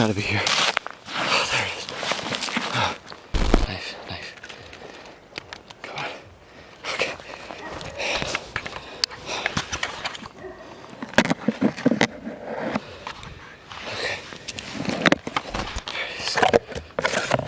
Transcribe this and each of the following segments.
gotta be here. Oh, there it is. Oh. Knife, knife. Come on. Okay. Okay. There it is.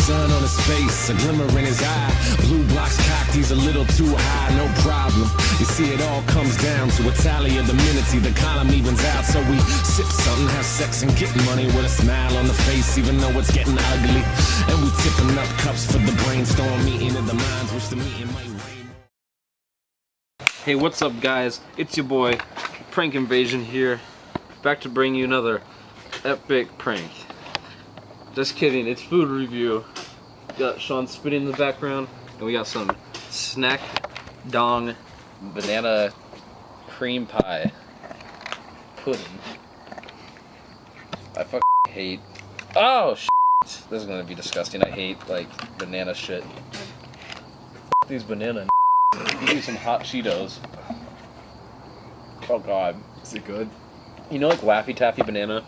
Sun on his face, a glimmer in his eye. Blue blocks cocked, he's a little too high, no problem. You see, it all comes down to a tally of the minutes. The column evens out, so we sip something, have sex, and get money with a smile on the face, even though it's getting ugly. And we tipping up cups for the brainstorm meeting of the minds, which the meeting might rain. Hey, what's up, guys? It's your boy, Prank Invasion here, back to bring you another epic prank. Just kidding, it's food review. Got Sean spitting in the background, and we got some snack dong banana cream pie pudding. I fucking hate. Oh shit! This is gonna be disgusting. I hate like banana shit. These banana. Give me some hot Cheetos. Oh god. Is it good? You know, like Laffy Taffy banana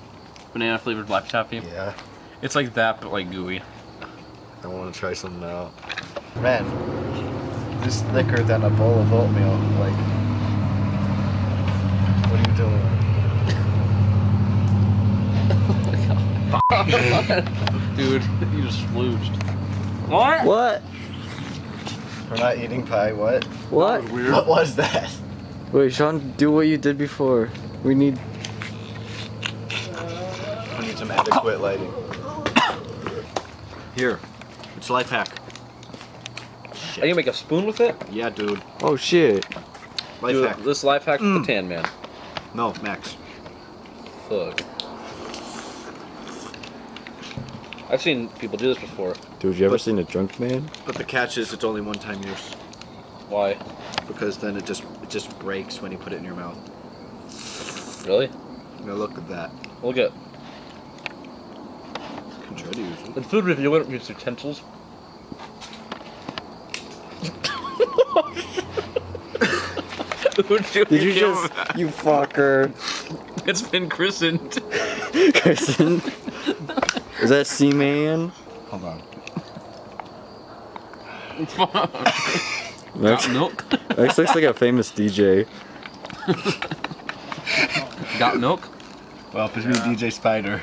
flavored Laffy Taffy. Yeah. It's like that, but like gooey. I want to try something out. Man, this thicker than a bowl of oatmeal. Like, what are you doing? Dude, you just splooged. What? What? We're not eating pie. What? What? Weird. What was that? Wait, Sean, do what you did before. We need. We need some adequate lighting. Here, it's life hack. Are you gonna make a spoon with it? Yeah, dude. Oh shit. Life Dude, hack. this life hack with the Tan Man. No, Max. Fuck. I've seen people do this before. Dude, you ever seen a drunk man? But the catch is, it's only one time use Why? because then it just breaks when you put it in your mouth. Really? Now look at that. Look at. Can try to use it. In food review, we don't use utensils. Did you just. You fucker. It's been christened. Kristen? Is that C-Man? Hold on. Max, Got milk? Max looks like a famous DJ. Got milk? Well, it's me, DJ Spider.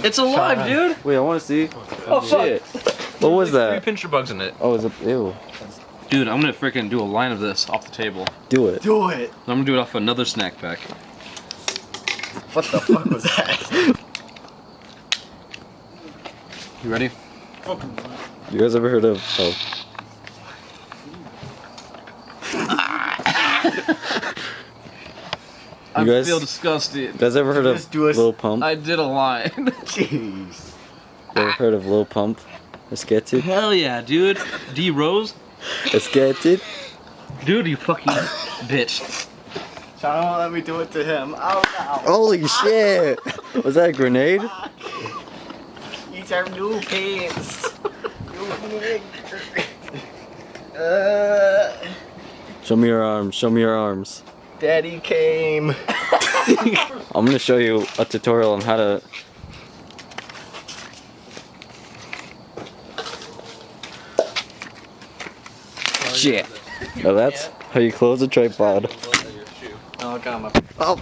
It's alive, dude! Wait, I want to see. Oh, Shit. What was Three that? pincher bugs in it. Oh, is it? Ew. Dude, I'm gonna freaking do a line of this off the table. Do it. Do it! I'm gonna do it off another snack pack. What the fuck was that? You ready? You guys ever heard of? Oh. I guys- feel disgusted. You guys ever heard of Just do a- Lil Pump? I did a line. Jeez. You ever heard of Lil Pump? Let's get it. Hell yeah, dude. D Rose? Let's get it. Dude, you fucking bitch. Sean won't let me do it to him. Oh no. Holy shit! Was that a grenade? These are new pants. Show me your arms. Show me your arms. Daddy came. I'm gonna show you a tutorial on how to. Shit. Now that's how you close a tripod. Oh, got my. Oh.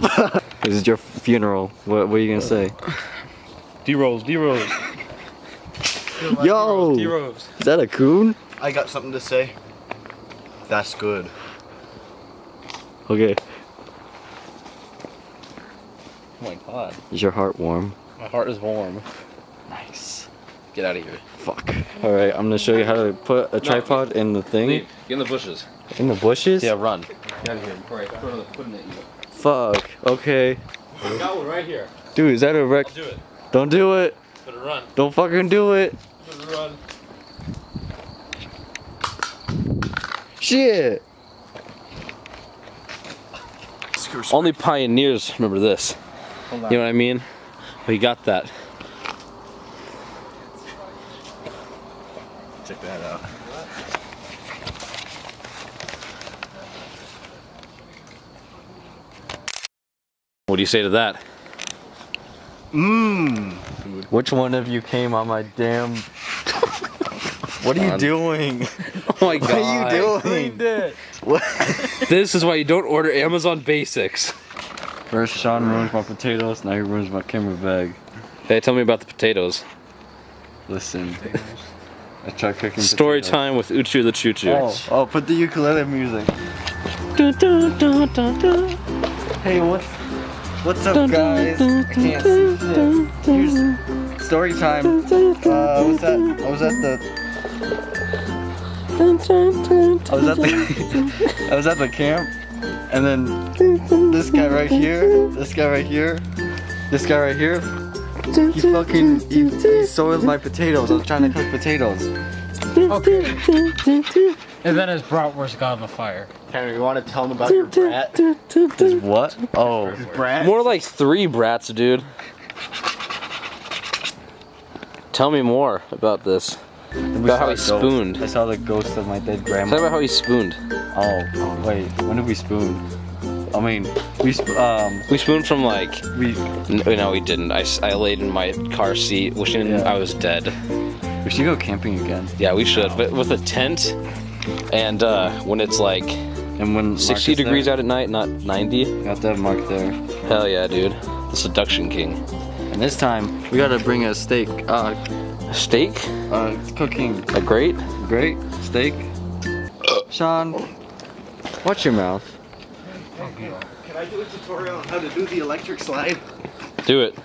This is your funeral. What are you gonna say? D Rose, D Rose. Yo! D Rose. Is that a coon? I got something to say. That's good. Okay. Oh my god. Is your heart warm? My heart is warm. Nice. Get out of here. Fuck. Alright, I'm gonna show you how to put a tripod in the thing. Leave. Get in the bushes. In the bushes? Yeah, run. Get out of here before I throw another pudding at you. Fuck. Okay. I got one right here. Dude, is that a wreck? I'll do it. Don't do it. Better run. Don't fucking do it. Better run. Shit. Only pioneers remember this. Hold You know what I mean? We got that. Check that out. What do you say to that? Mmm. Which one of you came on my damn... What are you doing? Oh my What god. are you doing? What? This is why you don't order Amazon Basics. First Sean ruins my potatoes, now he ruins my camera bag. Hey, tell me about the potatoes. Listen. I tried cooking Story potatoes. time with Uchu the Choo Choo. Oh, put the ukulele music. Hey, what's up, guys? I can't see shit. Here's story time. I was at the camp, and then this guy right here, he soiled my potatoes. I was trying to cook potatoes. And then his bratwurst got on the fire. Henry, you want to tell him about your brat? His what? Oh, Brat? More like 3 brats, dude. Tell me more about this. About how he spooned. I saw the ghost of my dead grandma. Tell me about how he spooned. Oh, wait. When did we spoon? I mean, We spooned from like. we No, we didn't. I laid in my car seat wishing Yeah. I was dead. should go camping again. Yeah, we should. But with a tent, and when it's like And when 60 degrees out at night, not 90. got that Mark there. Hell yeah, dude. The Seduction King. And this time we gotta bring a steak. A steak? Cooking A grate? great steak. Sean, watch your mouth. Can I do a tutorial on how to do the electric slide? Do it.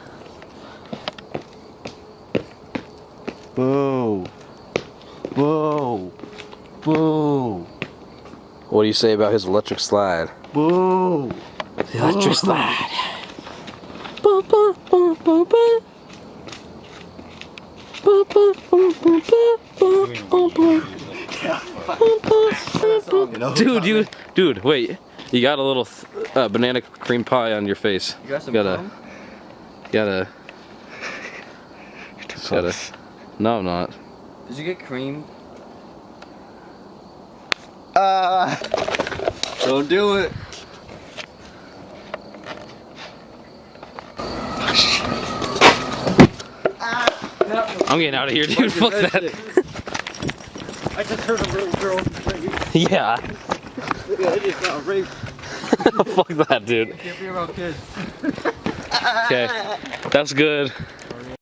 Boo. Boo. Boo. What do you say about his electric slide? Boo. The electric slide. Dude, wait. You got a little banana cream pie on your face. You got some gotta, gum? gotta. No, I'm not. Did you get cream? Don't do it. I'm getting out of here, dude. Fuck that. I just heard a little girl scream. Yeah. I just got raped. Fuck that, dude. Can't be around kids. Okay. That's good.